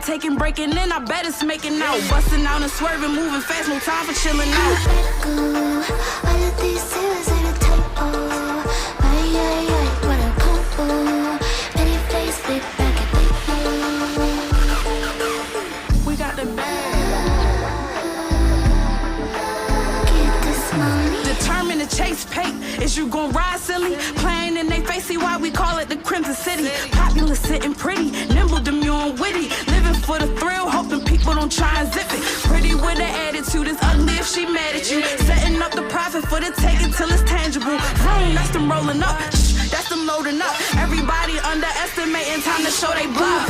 taking, breaking in, I bet it's making out. Busting out and swerving, moving fast, no time for chilling out. All of these zeros in a typo. Ay, ay, ay, what a combo. Pretty face, big back and big We got the bag. Get this money. Determined to chase pay. Is you gon' ride silly? Playing in they face, see why we call it the Crimson City. Popular, sitting pretty, nimble, demure, and witty. Living for the thrill, hoping people don't try and zip it. Pretty with an attitude, it's ugly if she mad at you. Setting up the profit for the taking till it's tangible. Vroom, that's them rolling up. Shh, that's them loading up. Everybody underestimating, time to show they bluff.